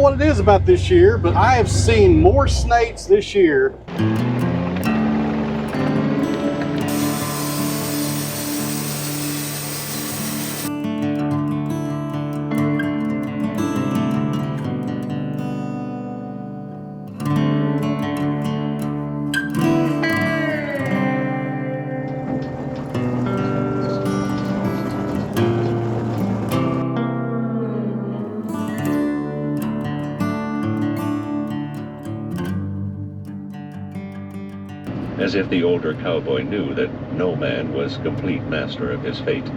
what it is about this year, but I have seen more snakes this year. As if the older cowboy knew that no man was complete master of his fate.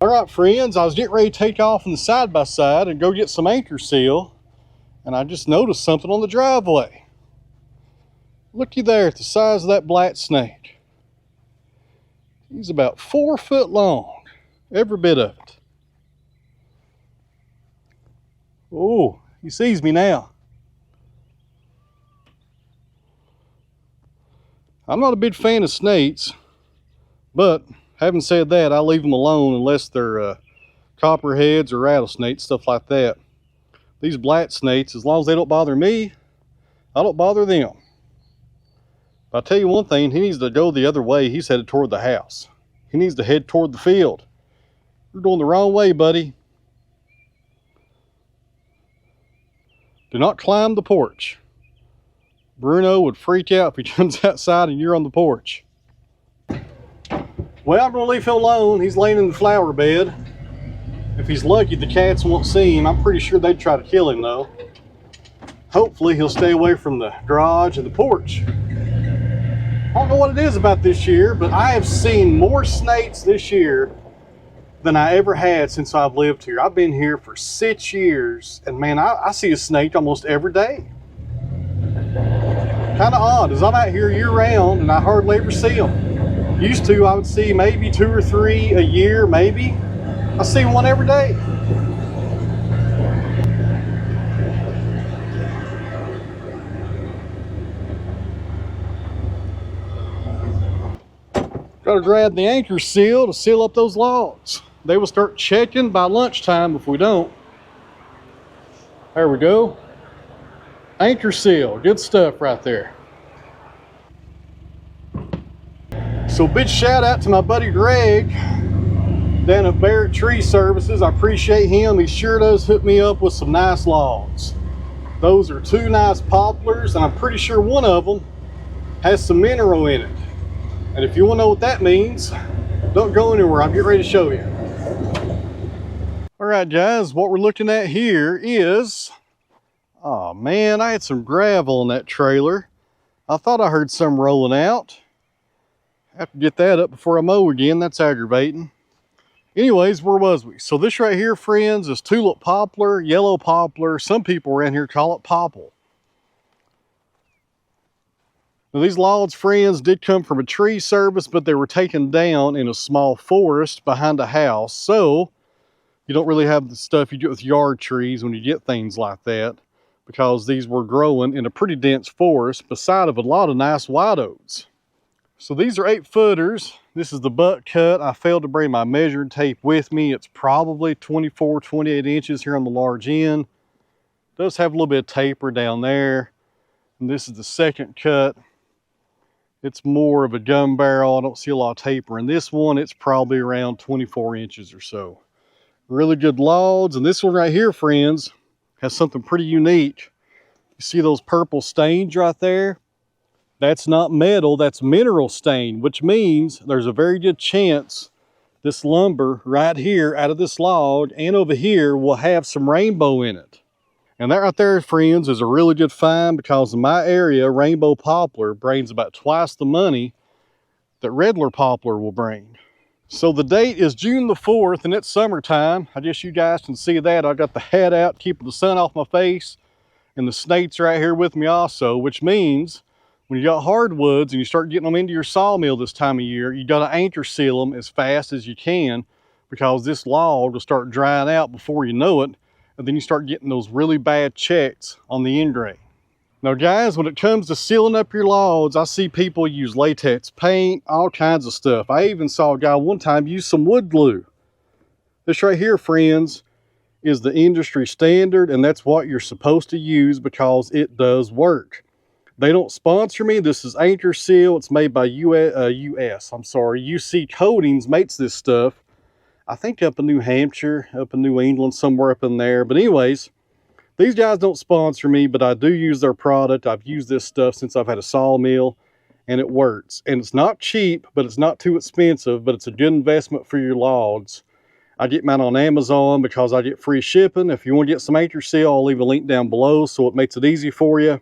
All right, friends, I was getting ready to take off in the side-by-side and go get some anchor seal, and I just noticed something on the driveway. Looky there at the size of that black snake. He's about 4 foot long, every bit of it. Oh, he sees me now. I'm not a big fan of snakes, but having said that, I leave them alone unless they're copperheads or rattlesnakes, stuff like that. These black snakes, as long as they don't bother me, I don't bother them. But I'll tell you one thing, he needs to go the other way. He's headed toward the house. He needs to head toward the field. You're going the wrong way, buddy. Do not climb the porch. Bruno would freak out if he comes outside and you're on the porch. Well, I'm going to leave him alone. He's laying in the flower bed. If he's lucky, the cats won't see him. I'm pretty sure they'd try to kill him, though. Hopefully, he'll stay away from the garage and the porch. I don't know what it is about this year, but I have seen more snakes this year than I ever had since I've lived here. I've been here for 6 years, and man, I see a snake almost every day. Kind of odd, as I'm out here year-round, and I hardly ever see them. Used to, I would see maybe 2 or 3 a year, maybe. I see one every day. Got to grab the anchor seal to seal up those logs. They will start checking by lunchtime if we don't. There we go. Anchor seal, good stuff right there. So big shout out to my buddy Greg down at Barrett Tree Services. I appreciate him. He sure does hook me up with some nice logs. Those are 2 nice poplars, and I'm pretty sure one of them has some mineral in it. And if you want to know what that means, don't go anywhere. I'm getting ready to show you. All right, guys, what we're looking at here is, oh man, I had some gravel in that trailer. I thought I heard some rolling out. Have to get that up before I mow again. That's aggravating. Anyways, where was we? So this right here, friends, is tulip poplar, yellow poplar. Some people around here call it popple. Now these logs, friends, did come from a tree service, but they were taken down in a small forest behind a house. So you don't really have the stuff you get with yard trees when you get things like that, because these were growing in a pretty dense forest beside of a lot of nice white oaks. So these are 8-footers. This is the butt cut. I failed to bring my measuring tape with me. It's probably 24, 28 inches here on the large end. It does have a little bit of taper down there. And this is the second cut. It's more of a gun barrel. I don't see a lot of taper in this one. It's probably around 24 inches or so. Really good logs. And this one right here, friends, has something pretty unique. You see those purple stains right there? That's not metal, that's mineral stain, which means there's a very good chance this lumber right here out of this log and over here will have some rainbow in it. And that right there, friends, is a really good find, because in my area, rainbow poplar brings about twice the money that regular poplar will bring. So the date is June the 4th, and it's summertime. I guess you guys can see that. I got the hat out, keeping the sun off my face, and the snake's right here with me also, which means when you got hardwoods and you start getting them into your sawmill this time of year, you got to anchor seal them as fast as you can, because this log will start drying out before you know it, and then you start getting those really bad checks on the end grain. Now guys, when it comes to sealing up your logs, I see people use latex paint, all kinds of stuff. I even saw a guy one time use some wood glue. This right here, friends, is the industry standard, and that's what you're supposed to use because it does work. They don't sponsor me. This is Anchor Seal. It's made by UC Coatings makes this stuff. I think up in New Hampshire, up in New England, somewhere up in there. But anyways, these guys don't sponsor me, but I do use their product. I've used this stuff since I've had a sawmill, and it works. And it's not cheap, but it's not too expensive, but it's a good investment for your logs. I get mine on Amazon because I get free shipping. If you want to get some Anchor Seal, I'll leave a link down below so it makes it easy for you.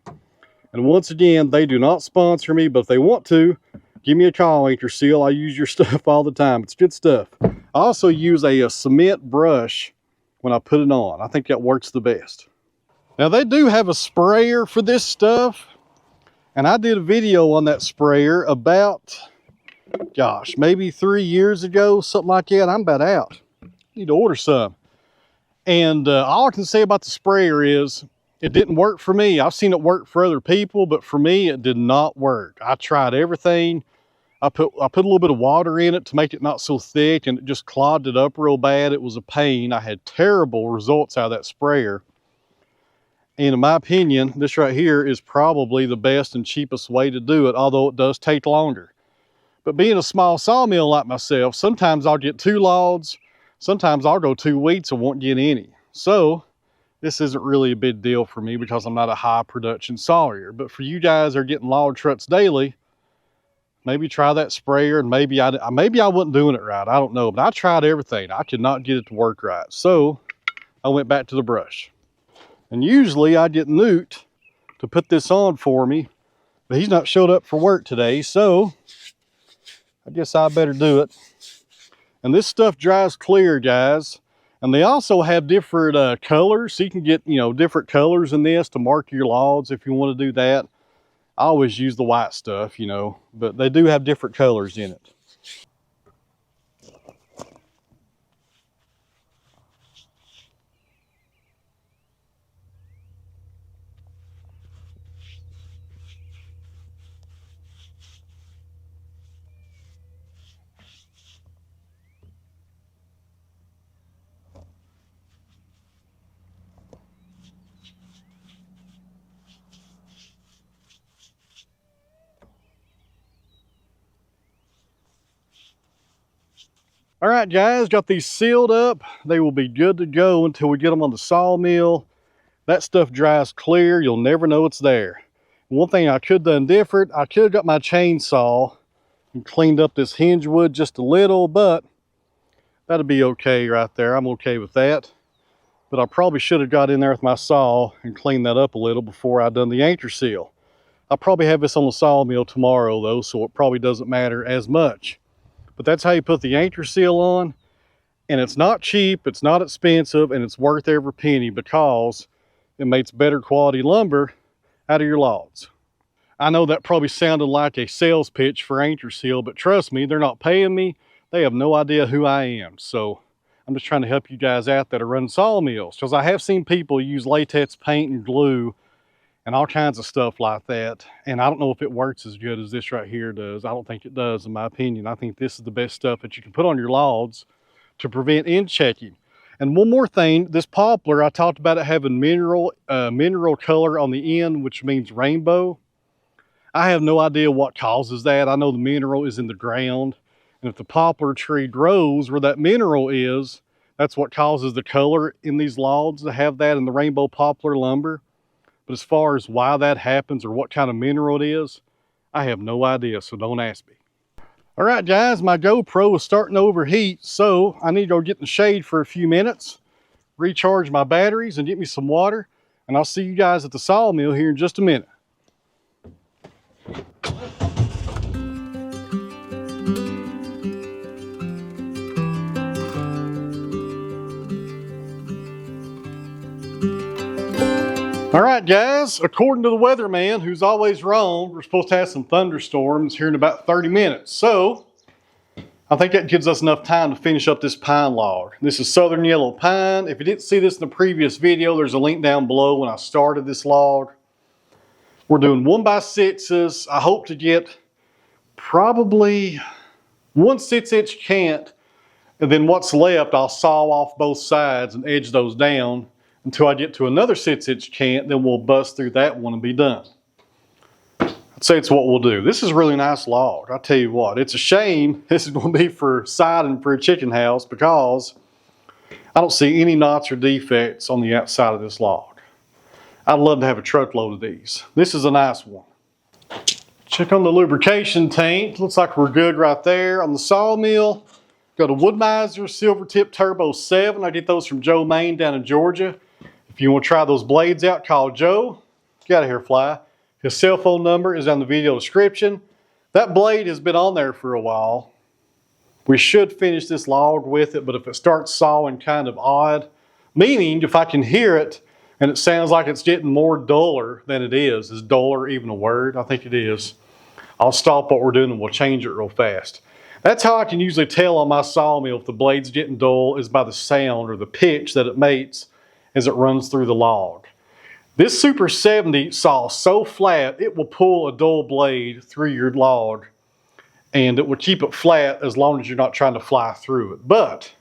And once again, they do not sponsor me, but if they want to, give me a call, Anchor Seal. I use your stuff all the time. It's good stuff. I also use a cement brush when I put it on. I think that works the best. Now, they do have a sprayer for this stuff, and I did a video on that sprayer about, gosh, maybe 3 years ago, something like that. I'm about out. Need to order some. And all I can say about the sprayer is, it didn't work for me. I've seen it work for other people, but for me, it did not work. I tried everything. I put a little bit of water in it to make it not so thick, and it just clogged it up real bad. It was a pain. I had terrible results out of that sprayer. And in my opinion, this right here is probably the best and cheapest way to do it, although it does take longer. But being a small sawmill like myself, sometimes I'll get 2 logs. Sometimes I'll go 2 weeks and won't get any. So this isn't really a big deal for me because I'm not a high production sawyer. But for you guys that are getting log trucks daily, maybe try that sprayer, and maybe I wasn't doing it right. I don't know, but I tried everything. I could not get it to work right. So I went back to the brush. And usually I get Newt to put this on for me, but he's not showed up for work today. So I guess I better do it. And this stuff dries clear, guys. And they also have different colors, so you can get, different colors in this to mark your logs if you want to do that. I always use the white stuff, but they do have different colors in it. All right, guys, got these sealed up. They will be good to go until we get them on the sawmill. That stuff dries clear. You'll never know it's there. One thing I could have done different, I could have got my chainsaw and cleaned up this hinge wood just a little, but That'll be okay right there. I'm okay with that. But I probably should have got in there with my saw and cleaned that up a little before I done the anchor seal. I'll probably have this on the sawmill tomorrow though, so it probably doesn't matter as much. But that's how you put the anchor seal on. And it's not cheap, it's not expensive, and it's worth every penny because it makes better quality lumber out of your logs. I know that probably sounded like a sales pitch for anchor seal, but trust me, they're not paying me. They have no idea who I am. So I'm just trying to help you guys out that are running sawmills, because I have seen people use latex paint and glue and all kinds of stuff like that. And I don't know if it works as good as this right here does. I don't think it does, in my opinion. I think this is the best stuff that you can put on your logs to prevent end checking. And one more thing, this poplar, I talked about it having mineral color on the end, which means rainbow. I have no idea what causes that. I know the mineral is in the ground. And if the poplar tree grows where that mineral is, that's what causes the color in these logs to have that in the rainbow poplar lumber. But as far as why that happens or what kind of mineral it is, I have no idea, so don't ask me. All right, guys, my GoPro is starting to overheat, so I need to go get in the shade for a few minutes, recharge my batteries, and get me some water. And I'll see you guys at the sawmill here in just a minute. All right, guys, according to the weatherman, who's always wrong, we're supposed to have some thunderstorms here in about 30 minutes. So I think that gives us enough time to finish up this pine log. This is southern yellow pine. If you didn't see this in the previous video, there's a link down below when I started this log. We're doing 1x6s. I hope to get probably 1 6-inch cant, and then what's left I'll saw off both sides and edge those down until I get to another 6-inch cant. Then we'll bust through that one and be done. I'd say it's what we'll do. This is a really nice log. I'll tell you what, it's a shame this is going to be for siding for a chicken house because I don't see any knots or defects on the outside of this log. I'd love to have a truckload of these. This is a nice one. Check on the lubrication tank. Looks like we're good right there. On the sawmill, go to Wood-Mizer Silver Tip Turbo 7. I get those from Joe Maine down in Georgia. If you want to try those blades out, call Joe. Get out of here, fly. His cell phone number is on the video description. That blade has been on there for a while. We should finish this log with it, but if it starts sawing kind of odd, meaning if I can hear it and it sounds like it's getting more duller than it is duller even a word? I think it is. I'll stop what we're doing and we'll change it real fast. That's how I can usually tell on my sawmill if the blade's getting dull, is by the sound or the pitch that it makes as it runs through the log. This Super 70 saw so flat, it will pull a dull blade through your log and it will keep it flat as long as you're not trying to fly through it. But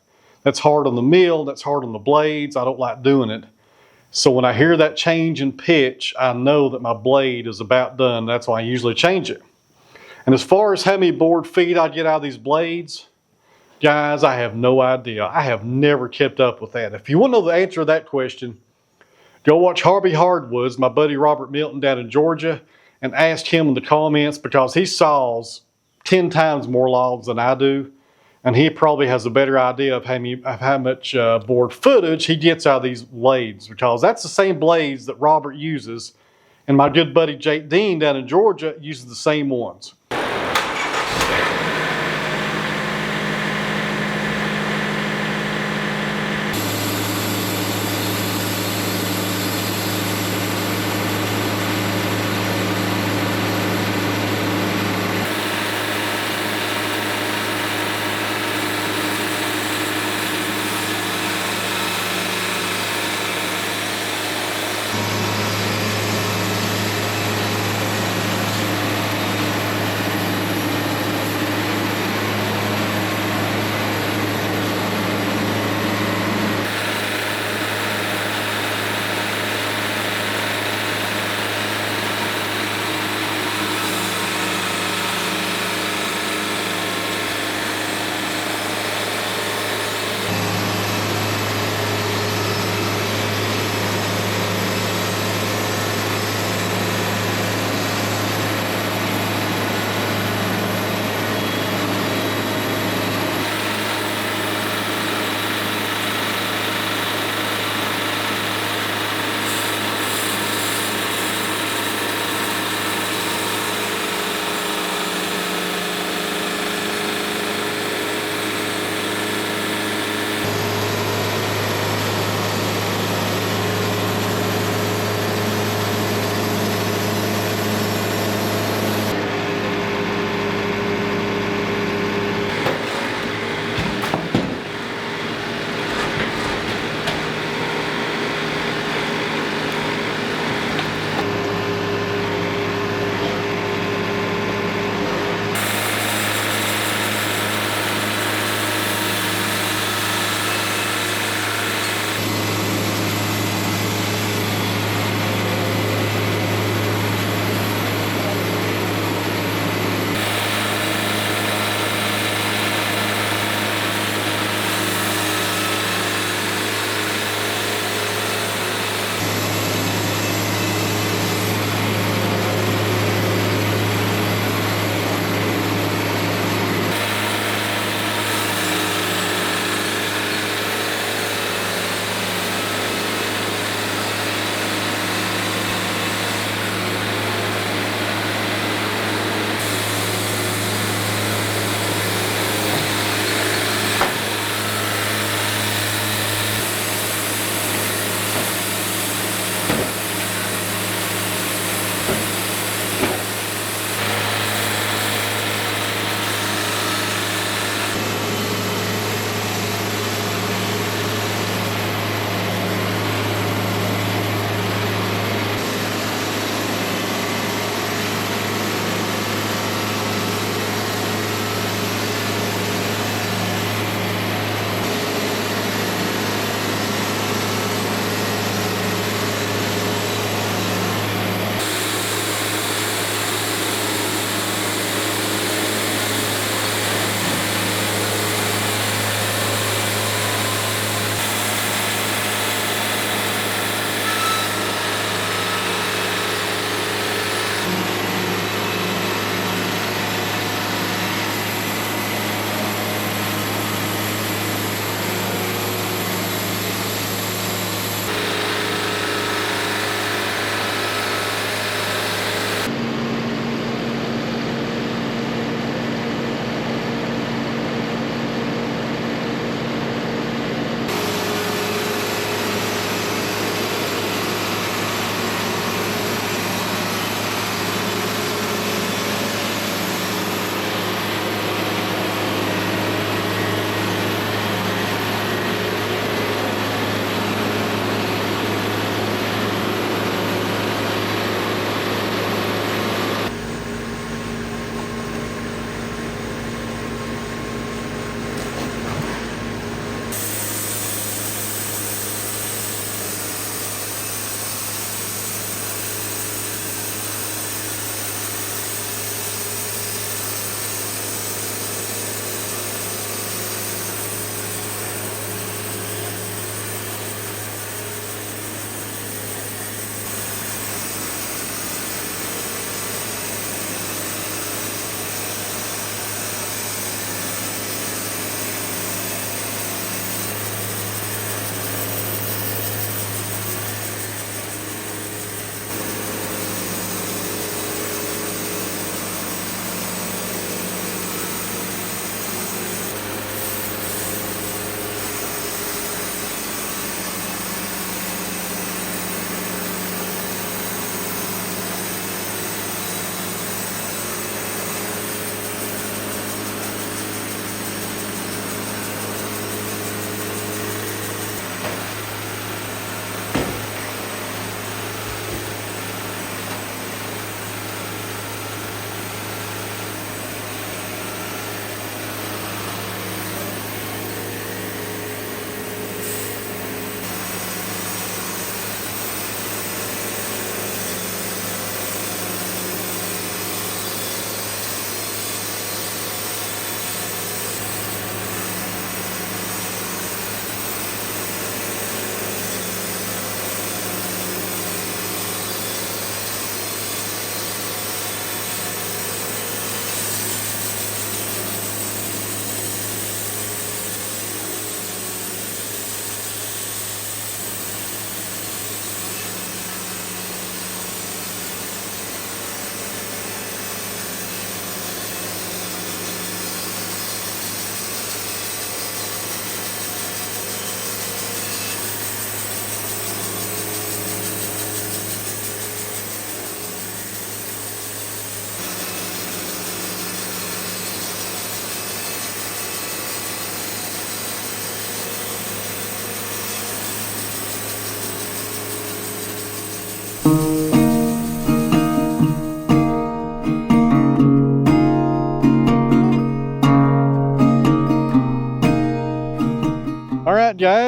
that's hard on the mill, that's hard on the blades. I don't like doing it. So when I hear that change in pitch, I know that my blade is about done. That's why I usually change it. And as far as how many board feet I get out of these blades, guys, I have no idea. I have never kept up with that. If you want to know the answer to that question, go watch Harvey Hardwoods, my buddy Robert Milton down in Georgia, and ask him in the comments because he saws 10 times more logs than I do. And he probably has a better idea of how much board footage he gets out of these blades, because that's the same blades that Robert uses. And my good buddy Jake Dean down in Georgia uses the same ones.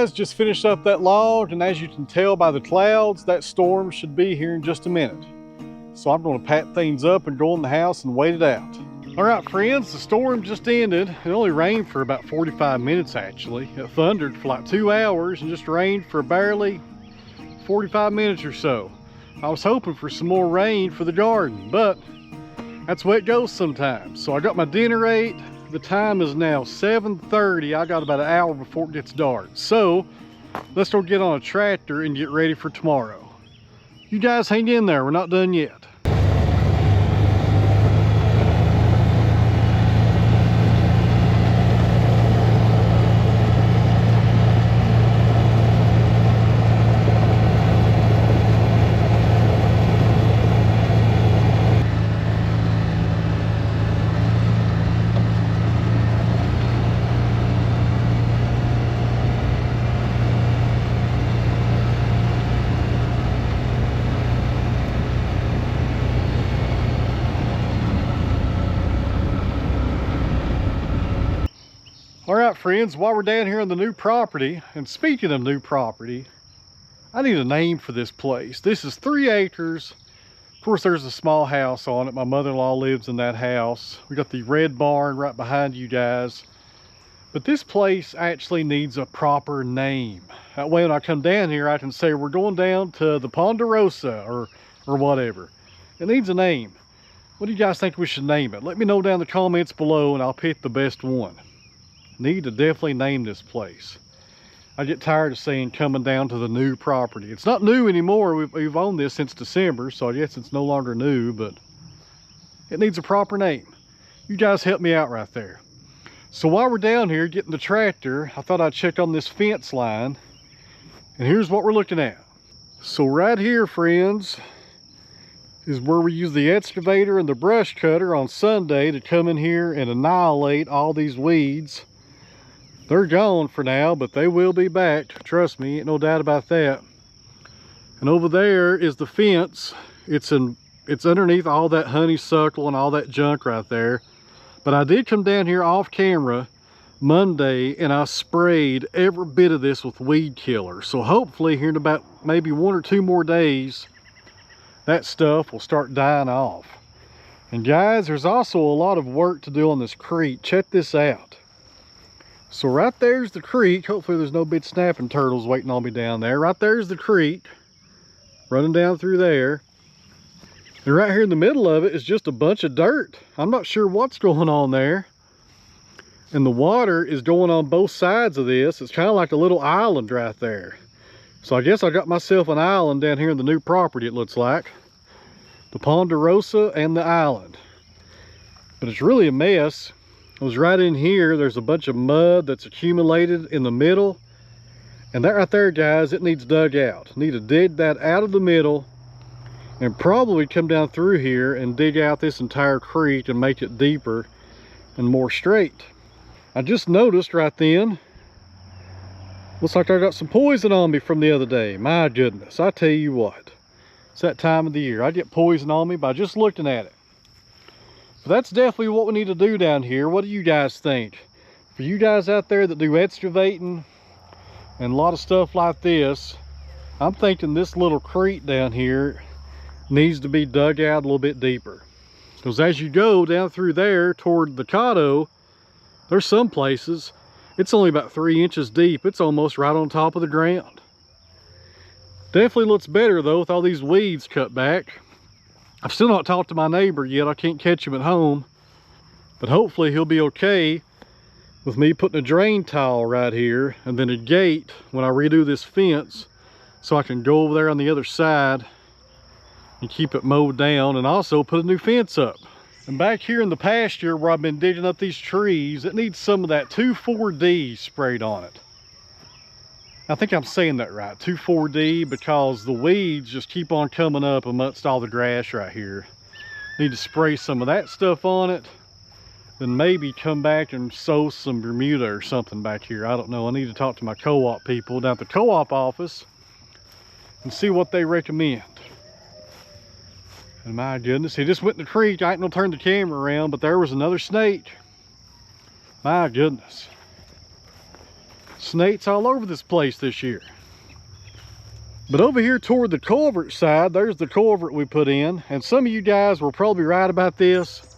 guys, just finished up that log, and as you can tell by the clouds, that storm should be here in just a minute. So I'm going to pack things up and go in the house and wait it out. All right, friends, the storm just ended. It only rained for about 45 minutes, actually. It thundered for like 2 hours and just rained for barely 45 minutes or so. I was hoping for some more rain for the garden, but that's the way it goes sometimes. So I got my dinner ate. The time is now 7:30. I got about an hour before it gets dark. So let's go get on a tractor and get ready for tomorrow. You guys hang in there, we're not done yet. All right, friends, while we're down here on the new property, and speaking of new property, I need a name for this place. This is 3 acres. Of course, there's a small house on it. My mother-in-law lives in that house. We got the red barn right behind you guys. But this place actually needs a proper name. That way when I come down here, I can say we're going down to the Ponderosa or whatever. It needs a name. What do you guys think we should name it? Let me know down in the comments below and I'll pick the best one. Need to definitely name this place. I get tired of saying coming down to the new property. It's not new anymore. We've owned this since December, so I guess it's no longer new, but it needs a proper name. You guys help me out right there. So while we're down here getting the tractor, I thought I'd check on this fence line, and here's what we're looking at. So right here, friends, is where we use the excavator and the brush cutter on Sunday to come in here and annihilate all these weeds. They're gone for now, but they will be back. Trust me, ain't no doubt about that. And over there is the fence. It's underneath all that honeysuckle and all that junk right there. But I did come down here off camera Monday and I sprayed every bit of this with weed killer. So hopefully here in about maybe 1 or 2 more days, that stuff will start dying off. And guys, there's also a lot of work to do on this creek. Check this out. So right there's the creek. Hopefully there's no big snapping turtles waiting on me down there. Right there's the creek running down through there. And right here in the middle of it is just a bunch of dirt. I'm not sure what's going on there. And the water is going on both sides of this. It's kind of like a little island right there. So I guess I got myself an island down here in the new property, it looks like. The Ponderosa and the island. But it's really a mess. It was right in here. There's a bunch of mud that's accumulated in the middle. And that right there, guys, it needs dug out. Need to dig that out of the middle and probably come down through here and dig out this entire creek and make it deeper and more straight. I just noticed right then, looks like I got some poison on me from the other day. My goodness, I tell you what. It's that time of the year. I get poison on me by just looking at it. But that's definitely what we need to do down here. What do you guys think? For you guys out there that do excavating and a lot of stuff like this, I'm thinking this little creek down here needs to be dug out a little bit deeper. Because as you go down through there toward the Caddo, there's some places it's only about 3 inches deep. It's almost right on top of the ground. Definitely looks better though with all these weeds cut back. I've still not talked to my neighbor yet. I can't catch him at home. But hopefully he'll be okay with me putting a drain tile right here and then a gate when I redo this fence so I can go over there on the other side and keep it mowed down and also put a new fence up. And back here in the pasture where I've been digging up these trees, it needs some of that 2,4-D sprayed on it. I think I'm saying that right, 2,4-D, because the weeds just keep on coming up amongst all the grass right here. Need to spray some of that stuff on it, then maybe come back and sow some Bermuda or something back here. I don't know. I need to talk to my co-op people down at the co-op office and see what they recommend. And my goodness, he just went in the creek. I ain't gonna turn the camera around, but there was another snake. My goodness. Snakes all over this place this year. But over here toward the culvert side, there's the culvert we put in. And some of you guys were probably right about this.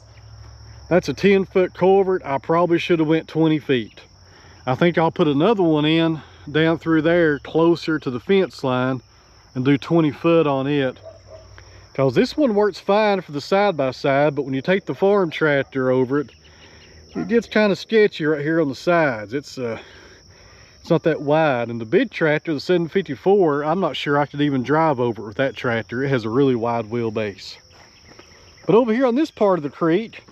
That's a 10-foot culvert. I probably should have went 20 feet. I think I'll put another one in down through there closer to the fence line and do 20 foot on it. Because this one works fine for the side-by-side, but when you take the farm tractor over it, it gets kind of sketchy right here on the sides. It's not that wide. And the big tractor, the 754, I'm not sure I could even drive over it with that tractor. It has a really wide wheelbase. But over here on this part of the creek,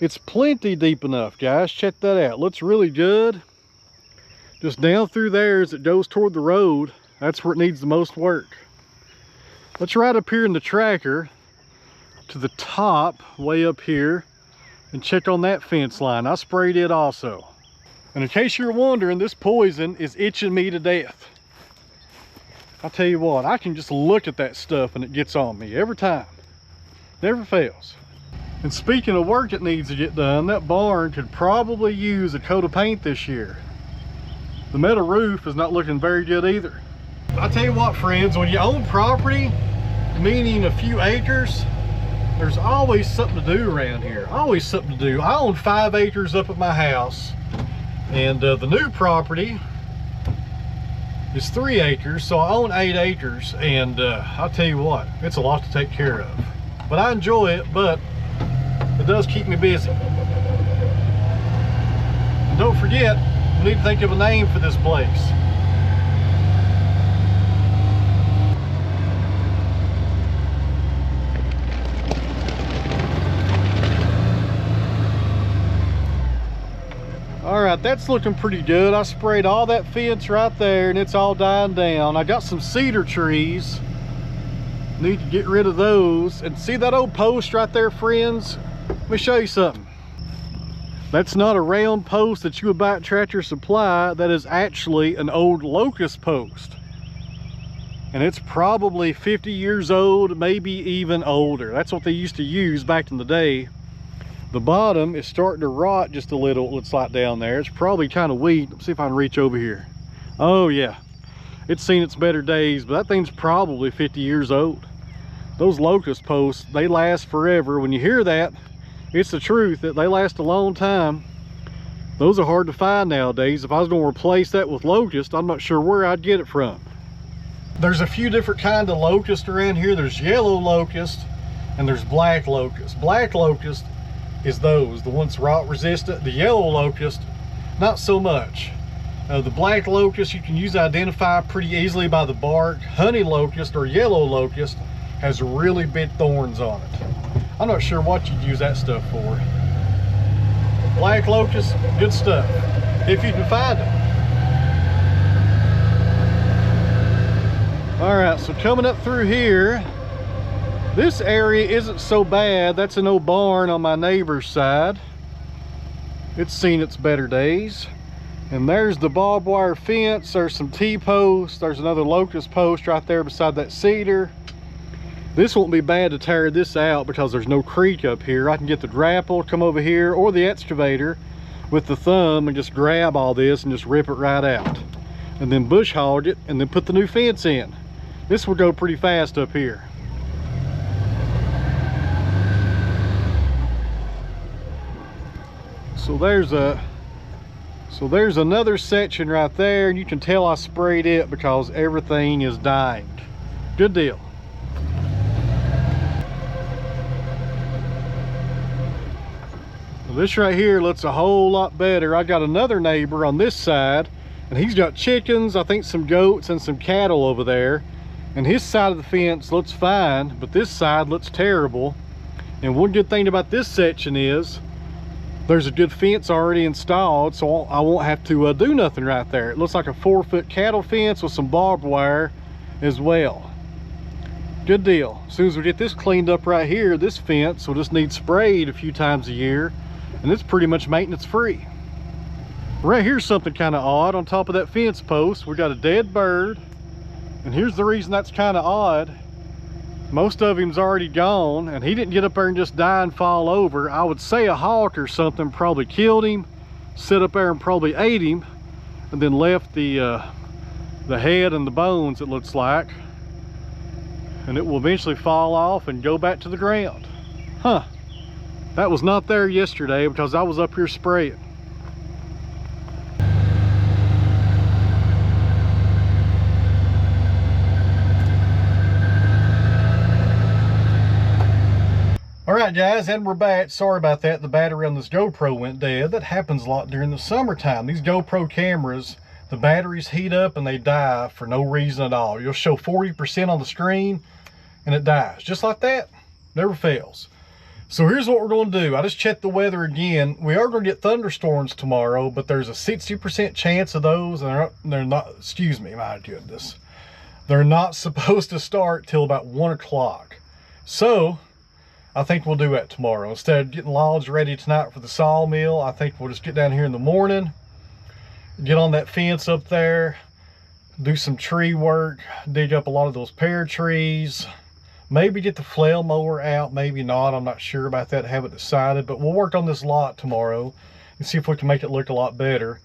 it's plenty deep enough, guys. Check that out. Looks really good. Just down through there as it goes toward the road, that's where it needs the most work. Let's ride up here in the tracker to the top, way up here, and check on that fence line. I sprayed it also. And in case you're wondering, this poison is itching me to death. I'll tell you what, I can just look at that stuff and it gets on me every time. Never fails. And speaking of work that needs to get done, that barn could probably use a coat of paint this year. The metal roof is not looking very good either. I'll tell you what, friends, when you own property, meaning a few acres, there's always something to do around here. Always something to do. I own 5 acres up at my house, and the new property is 3 acres, so I own 8 acres, and I'll tell you what, it's a lot to take care of. But I enjoy it, but it does keep me busy. And don't forget, we need to think of a name for this place. All right, that's looking pretty good. I sprayed all that fence right there and it's all dying down. I got some cedar trees. Need to get rid of those. And see that old post right there, friends? Let me show you something. That's not a round post that you would buy at Tractor Supply. That is actually an old locust post. And it's probably 50 years old, maybe even older. That's what they used to use back in the day. The bottom is starting to rot just a little, it looks like down there. It's probably kind of weak. Let's see if I can reach over here. Oh yeah, it's seen its better days, but that thing's probably 50 years old. Those locust posts, they last forever. When you hear that, it's the truth that they last a long time. Those are hard to find nowadays. If I was going to replace that with locust, I'm not sure where I'd get it from. There's a few different kinds of locust around here. There's yellow locust and there's black locust. Black locust is the ones rot resistant. The yellow locust, not so much. The black locust you can use to identify pretty easily by the bark. Honey locust or yellow locust has really big thorns on it. I'm not sure what you'd use that stuff for. Black locust, good stuff, if you can find them. All right, so coming up through here, this area isn't so bad. That's an old barn on my neighbor's side. It's seen its better days. And there's the barbed wire fence. There's some T-posts. There's another locust post right there beside that cedar. This won't be bad to tear this out because there's no creek up here. I can get the grapple, come over here, or the excavator with the thumb and just grab all this and just rip it right out. And then bush hog it and then put the new fence in. This will go pretty fast up here. So there's another section right there, and you can tell I sprayed it because everything is dying. Good deal. Well, this right here looks a whole lot better. I got another neighbor on this side, and he's got chickens, I think some goats and some cattle over there. And his side of the fence looks fine, but this side looks terrible. And one good thing about this section is there's a good fence already installed, so I won't have to do nothing right there. It looks like a 4-foot cattle fence with some barbed wire as well. Good deal. As soon as we get this cleaned up right here, this fence will just need sprayed a few times a year, and it's pretty much maintenance free. Right here's something kind of odd. On top of that fence post, we got a dead bird, and here's the reason that's kind of odd. Most of him's already gone, and he didn't get up there and just die and fall over. I would say a hawk or something probably killed him, sit up there and probably ate him, and then left the head and the bones, it looks like, and it will eventually fall off and go back to the ground. Huh, that was not there yesterday because I was up here spraying. Alright guys, and we're back. Sorry about that, the battery on this GoPro went dead. That happens a lot during the summertime. These GoPro cameras, the batteries heat up and they die for no reason at all. You'll show 40% on the screen and it dies. Just like that, never fails. So here's what we're going to do. I just checked the weather again. We are going to get thunderstorms tomorrow, but there's a 60% chance of those, and they're not, excuse me, my goodness. They're not supposed to start till about 1 o'clock. So I think we'll do that tomorrow. Instead of getting logs ready tonight for the sawmill, I think we'll just get down here in the morning, get on that fence up there, do some tree work, dig up a lot of those pear trees, maybe get the flail mower out, maybe not. I'm not sure about that, haven't decided, but we'll work on this lot tomorrow and see if we can make it look a lot better.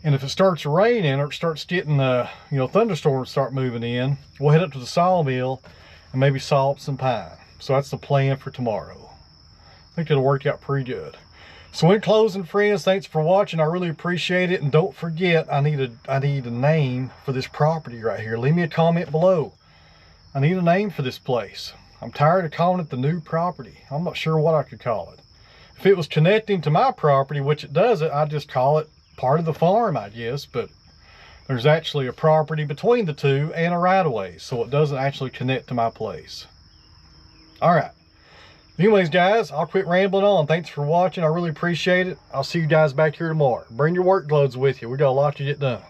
And if it starts raining or it starts getting, thunderstorms start moving in, we'll head up to the sawmill and maybe saw up some pine. So that's the plan for tomorrow. I think it'll work out pretty good. So in closing, friends, thanks for watching. I really appreciate it. And don't forget, I need a name for this property right here. Leave me a comment below. I need a name for this place. I'm tired of calling it the new property. I'm not sure what I could call it. If it was connecting to my property, which it doesn't, I'd just call it part of the farm, I guess. But there's actually a property between the two and a right-of-way, so it doesn't actually connect to my place. All right. Anyways, guys, I'll quit rambling on. Thanks for watching. I really appreciate it. I'll see you guys back here tomorrow. Bring your work gloves with you. We got a lot to get done.